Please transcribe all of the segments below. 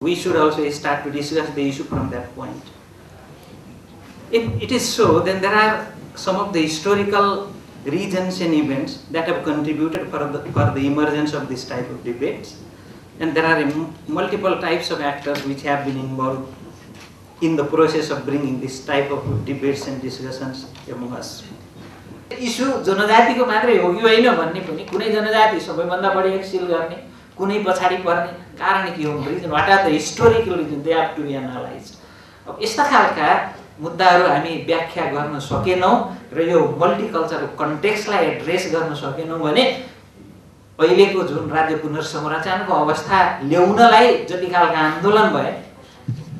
We should also start to discuss the issue from that point. If it is so, then there are some of the historical regions and events that have contributed for the emergence of this type of debates. And there are multiple types of actors which have been involved in the process of bringing this type of debates and discussions among us. Issue जनजातिको मात्रै हो कि होइन भन्ने पनि कुनै जनजाति सबैभन्दा बढी एक्सिल गर्ने कुनै पछाडी पर्ने कारण के हो reason what are the historical reason they have to be analysed. अब यस्ता खालका मुद्दाहरू हामी व्याख्या गर्न सकेनौं र यो मल्टिकल्चरल कन्टेक्स्टलाई एड्रेस गर्न सकेनौं भने अहिलेको जुन राज्य पुनर्संरचनाको अवस्था ल्याउनलाई जति खालका आन्दोलन भए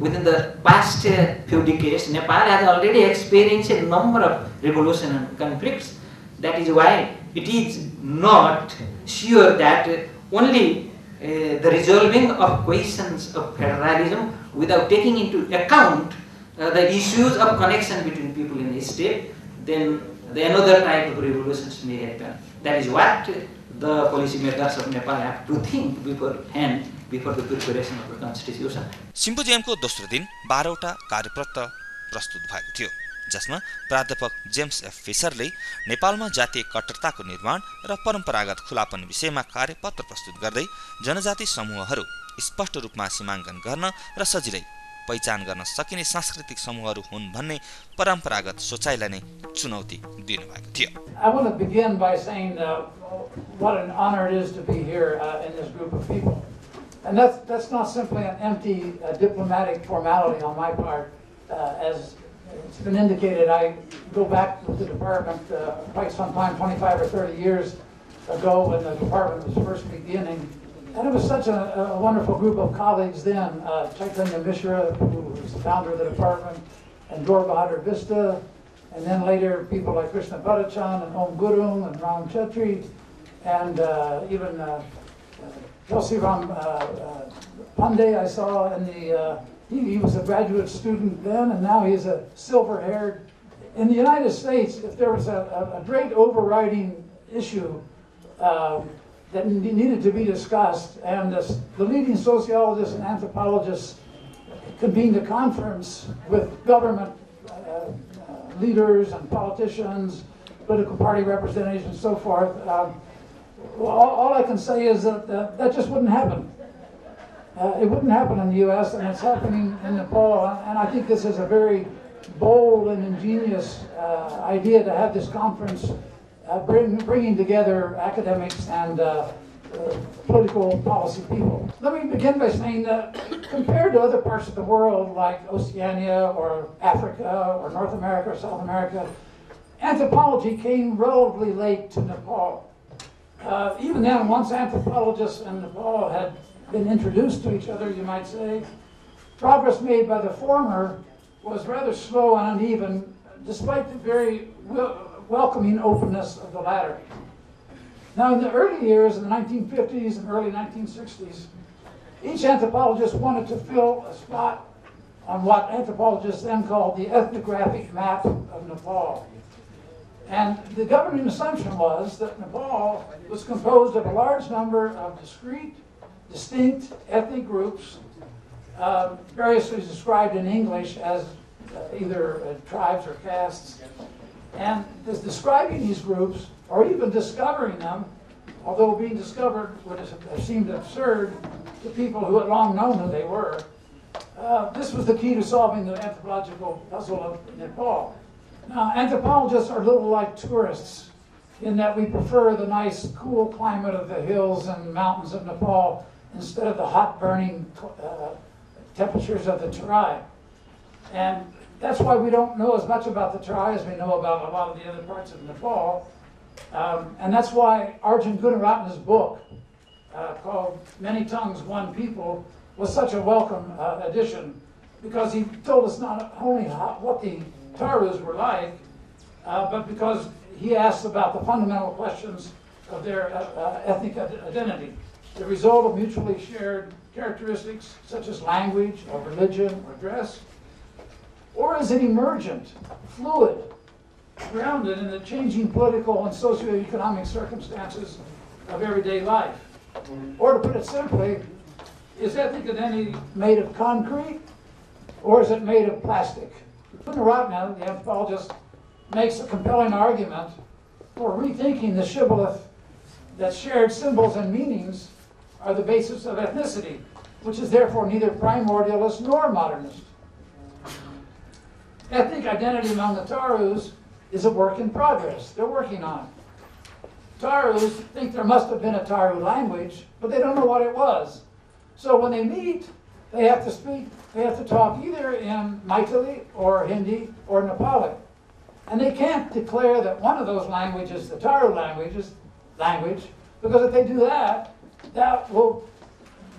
within the past few decades, Nepal has already experienced a number of revolutions and conflicts. That is why it is not sure that only the resolving of questions of federalism without taking into account the issues of connection between people in the state, then another type of revolutions may happen. That is what the policymakers of Nepal have to think beforehand before the preparation of the constitution. सिम्पोजियमको दोस्रो दिन 12वटा कार्यपत्र प्रस्तुत भएको थियो, जसमा प्राध्यापक James F फिसरले नेपालमा जातीय कट्टरताको निर्माण र परम्परागत खुलापन विषयमा कार्यपत्र प्रस्तुत गर्दै जनजाति समूहहरू स्पष्ट रूपमा सीमाङ्कन गर्न र सजिलै पहिचान गर्न सकिने सांस्कृतिक समूहहरू हुन् भन्ने परम्परागत सोचाइलाई नै चुनौती दिनुभएको थियो। I want to begin by saying what an honor it is to be here in this group of people. And that's not simply an empty diplomatic formality on my part. As it's been indicated, I go back with the department quite some time, 25 or 30 years ago when the department was first beginning. And it was such a wonderful group of colleagues then. Chaitanya Mishra, who was the founder of the department, and Dor Bahadur Vista, and then later people like Krishna Bhattachan and Om Gurung and Ram Chetri, and even Josiram Pandey I saw in the, he was a graduate student then, and now he's a silver-haired. In the United States, if there was a great overriding issue that needed to be discussed, and the leading sociologists and anthropologists convened a conference with government leaders and politicians, political party representatives, and so forth. All I can say is that that just wouldn't happen. It wouldn't happen in the U.S., and it's happening in Nepal. And I think this is a very bold and ingenious idea to have this conference bringing together academics and political policy people. Let me begin by saying that compared to other parts of the world, like Oceania or Africa or North America or South America, anthropology came relatively late to Nepal. Even then, once anthropologists and Nepal had been introduced to each other, you might say, progress made by the former was rather slow and uneven, despite the very welcoming openness of the latter. Now, in the early years, in the 1950s and early 1960s, each anthropologist wanted to fill a spot on what anthropologists then called the ethnographic map of Nepal. And the governing assumption was that Nepal was composed of a large number of distinct ethnic groups, variously described in English as either tribes or castes. And describing these groups, or even discovering them, although being discovered would have seemed absurd to people who had long known who they were, this was the key to solving the anthropological puzzle of Nepal. Now, anthropologists are a little like tourists in that we prefer the nice, cool climate of the hills and mountains of Nepal instead of the hot, burning temperatures of the Terai. And that's why we don't know as much about the Terai as we know about a lot of the other parts of Nepal. And that's why Arjun Gunaratne's book, called Many Tongues, One People, was such a welcome addition, because he told us not only what the Tarus were like, but because he asked about the fundamental questions of their ethnic identity, the result of mutually shared characteristics such as language or religion or dress, or is it emergent, fluid, grounded in the changing political and socioeconomic circumstances of everyday life? Or to put it simply, is ethnic identity made of concrete or is it made of plastic? In Ratna, the anthropologist makes a compelling argument for rethinking the shibboleth that shared symbols and meanings are the basis of ethnicity, which is therefore neither primordialist nor modernist. Ethnic identity among the Tarus is a work in progress. They're working on it. Tarus think there must have been a Taru language, but they don't know what it was. So when they meet, they have to talk either in Maithili or Hindi or Nepali. And they can't declare that one of those languages is the Taru language, because if they do that, that will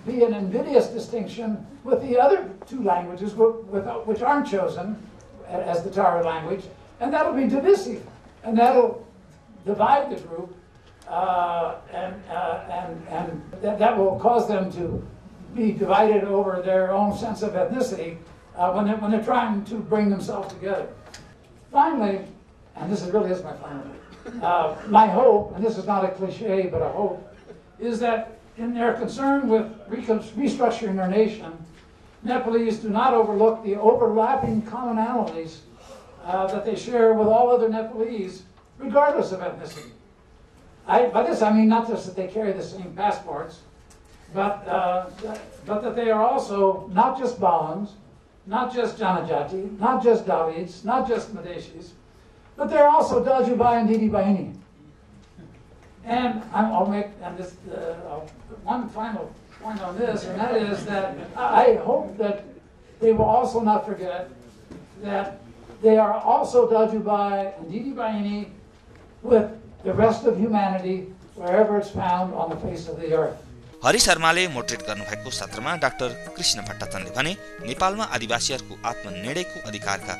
be an invidious distinction with the other two languages which aren't chosen as the Taru language, and that'll be divisive, and that'll divide the group, and that will cause them to be divided over their own sense of ethnicity when they're trying to bring themselves together. Finally, and this really is my final, my hope, and this is not a cliche, but a hope, is that in their concern with restructuring their nation, Nepalese do not overlook the overlapping commonalities that they share with all other Nepalese, regardless of ethnicity. By this I mean not just that they carry the same passports, but that they are also not just Bawans, not just Janajati, not just Davids, not just Madeshis, but they're also Dajubai and Didi Bahini. And I'll make one final point on this, and that is that I hope that they will also not forget that they are also Dajubai and Didi Bahini with the rest of humanity wherever it's found on the face of the earth. Hari शर्माले moderate गर्नुभएको सत्रमा doctor Krishna भट्टाचार्यले भने नेपालमा आदिवासीहरूको आत्मनिर्णयको अधिकारका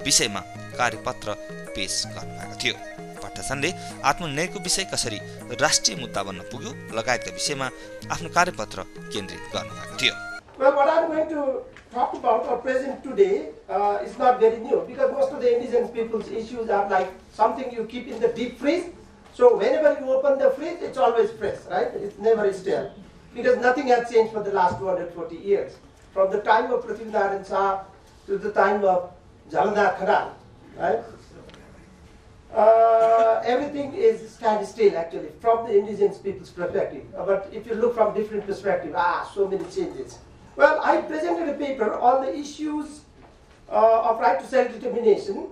विषयमा कार्यपत्र पेश गर्नुभएको थियो। भट्टाचार्यले आत्मनिर्णयको विषय कसरी राष्ट्रिय मुद्दा बन्न पुग्यो लगायतका विषयमा आफ्नो कार्यपत्र केन्द्रित गर्नुभएको थियो। Well, what I'm going to talk about or present today is not very new, because most of the indigenous people's issues are like something you keep in the deep freeze. So whenever you open the fridge, it's always fresh, right? It's never stale, because nothing has changed for the last 240 years. From the time of Prithviraj Shah to the time of Jalna Khanal, right? Everything is standstill actually from the indigenous people's perspective. But if you look from different perspectives, so many changes. Well, I presented a paper on the issues of right to self-determination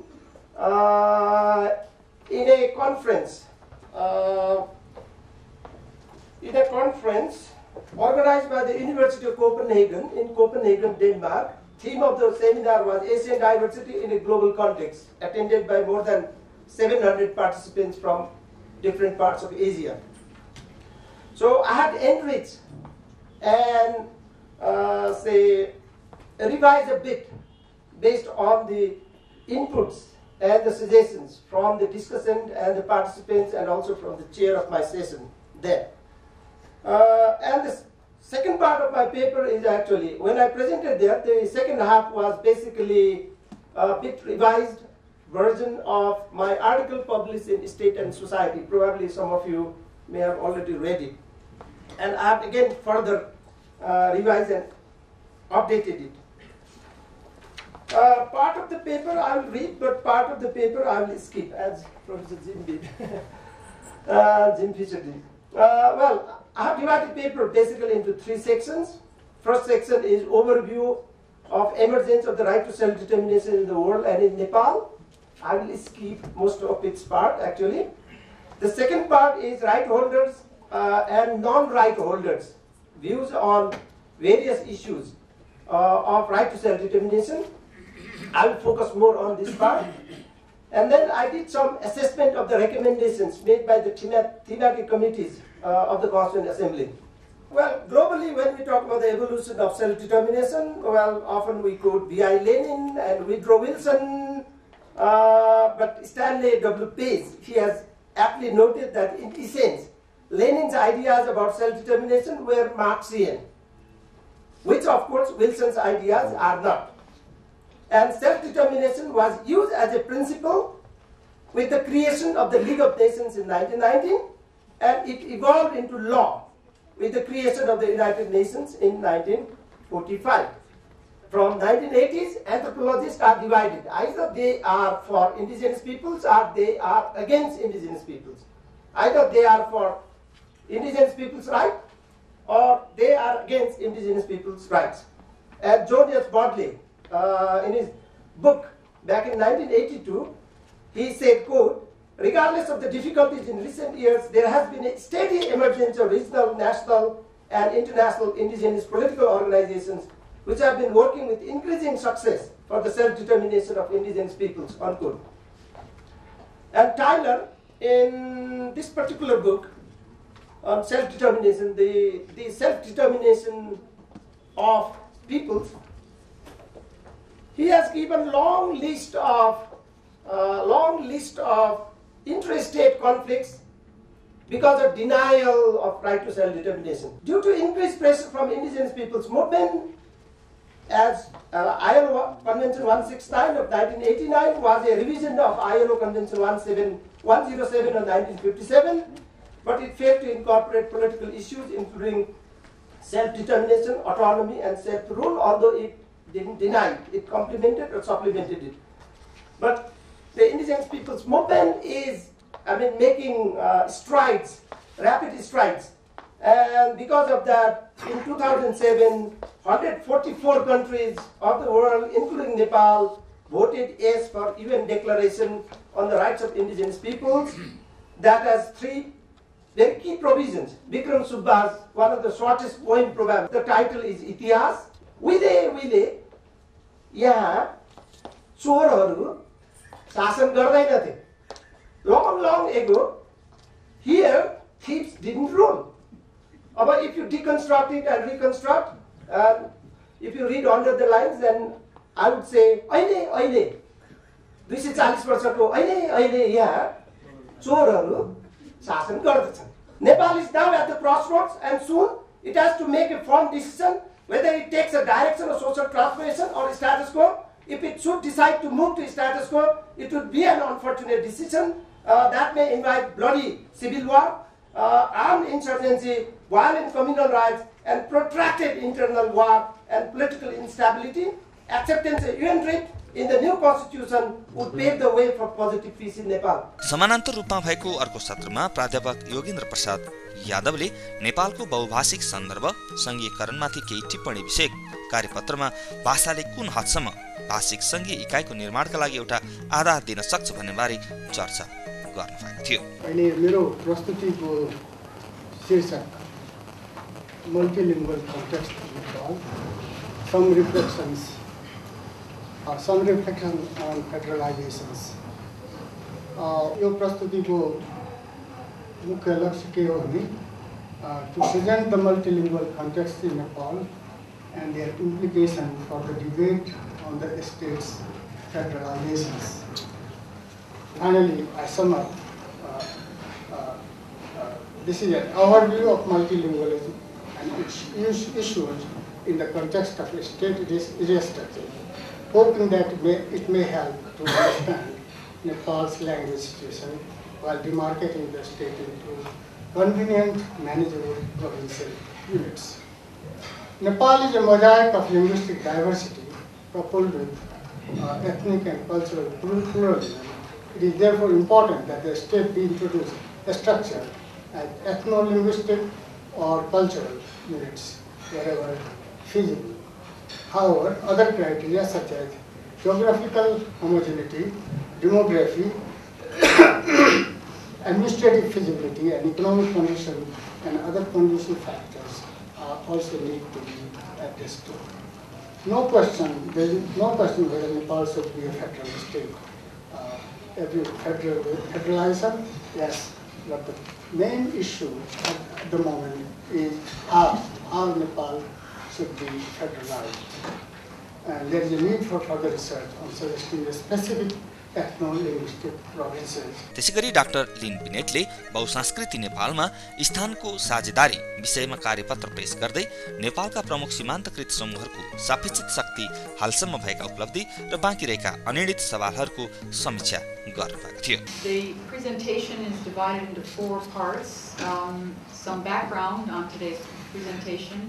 in a conference. Organized by the University of Copenhagen in Copenhagen, Denmark. Theme of the seminar was Asian diversity in a global context, attended by more than 700 participants from different parts of Asia. So I had enriched and revised a bit based on the inputs and the suggestions from the discussant and the participants, and also from the chair of my session there. And the second part of my paper is actually, when I presented there, the second half was basically a bit revised version of my article published in State and Society. Probably some of you may have already read it. And I have again further revised and updated it. Part of the paper I will read, but part of the paper I will skip, as Professor Jim did. Jim Fisher did. Well, I have divided the paper basically into 3 sections. First section is overview of emergence of the right to self-determination in the world and in Nepal. I will skip most of its part actually. The second part is right holders and non-right holders, views on various issues of right to self-determination. I will focus more on this part. And then I did some assessment of the recommendations made by the thematic committees of the Constituent Assembly. Well, globally, when we talk about the evolution of self-determination, well, often we quote V.I. Lenin and Woodrow Wilson, but Stanley W. Page, he has aptly noted that in essence, Lenin's ideas about self-determination were Marxian, which of course Wilson's ideas are not. And self-determination was used as a principle with the creation of the League of Nations in 1919, and it evolved into law with the creation of the United Nations in 1945. From 1980s, anthropologists are divided. Either they are for indigenous peoples or they are against indigenous peoples. Either they are for indigenous people's rights or they are against indigenous people's rights. As Joseph Bodley, in his book back in 1982, he said, quote, regardless of the difficulties in recent years, there has been a steady emergence of regional, national, and international indigenous political organizations which have been working with increasing success for the self-determination of indigenous peoples, unquote. And Tyler, in this particular book on self-determination, the self-determination of peoples, he has given long list of interstate conflicts because of denial of right to self-determination. Due to increased pressure from indigenous peoples movement, as ILO Convention 169 of 1989 was a revision of ILO Convention 107 of 1957, but it failed to incorporate political issues including self-determination, autonomy, and self-rule, although it didn't deny it. It complemented or supplemented it. But the indigenous peoples movement is, making strides, rapid strides. And because of that, in 2007, 144 countries of the world, including Nepal, voted yes for UN Declaration on the Rights of Indigenous Peoples. That has three very key provisions. Bikram Subba's, one of the shortest poem program. The title is Itihas. Wile, यहाँ चोरहरू शासन गर्दैनथे. Long ago, here thieves didn't rule. But if you deconstruct it and reconstruct, if you read under the lines, then I would say, अहिले 240 वर्षको अहिले यहाँ चोरहरू शासन गर्दछन्. Nepal is now at the crossroads, and soon it has to make a firm decision whether it takes a direction of social transformation or status quo. If it should decide to move to status quo, it would be an unfortunate decision that may invite bloody civil war, armed insurgency, violent communal riots, and protracted internal war and political instability. Acceptance of UN treaty in the new constitution would pave the way for positive peace in Nepal. समानान्तर रूपमा भएको अर्को सत्रमा प्राध्यापक योगेन्द्र प्रसाद यादवले नेपालको बहुभाषिक सन्दर्भ संघीयकरणमाथि केही टिप्पणी विषयक कार्यपत्रमा भाषाले कुन हदसम्म भाषिक संघीय इकाइको निर्माणका लागि एउटा आधार दिन सक्छ भन्ने बारे चर्चा गर्न भएको थियो. अहिले मेरो प्रस्तुतिको शीर्षक multilingual context Nepal, some reflections on federalizations. यो प्रस्तुतिको मुख्य लक्ष्य के हो भने to present the multilingual context in Nepal and their implication for the debate on the state's federalizations. Finally, I sum up. This is an overview of multilingualism and its issues in the context of state restructuring, hoping that it may help to understand Nepal's language situation while demarcating the state into convenient, manageable provincial units. Nepal is a mosaic of linguistic diversity coupled with ethnic and cultural pluralism. It is therefore important that the state be introduced a structure as ethno-linguistic or cultural units wherever feasible. However, other criteria such as geographical homogeneity, demography, administrative feasibility, and economic condition and other conducive factors also need to be addressed to. There is no question whether Nepal should be a federal state. Every federalism, yes, but the main issue at the moment is how Nepal should be federalized. And there is a need for further research on suggesting a specific ethno-linguistic provinces. त्यसैगरी doctor लिन बिनेटले बहुसांस्कृतिक नेपालमा स्थानको साझेदारी विषयमा कार्यपत्र पेश गर्दै नेपालका प्रमुख सीमान्तकृत समूहहरूको सापेक्षित शक्ति, हालसम्म भएका उपलब्धि र बाँकी रहेका अनिर्णित सवालहरूको समीक्षा गर्नुभएको थियो। The presentation is divided into 4 parts. Some background on today's presentation.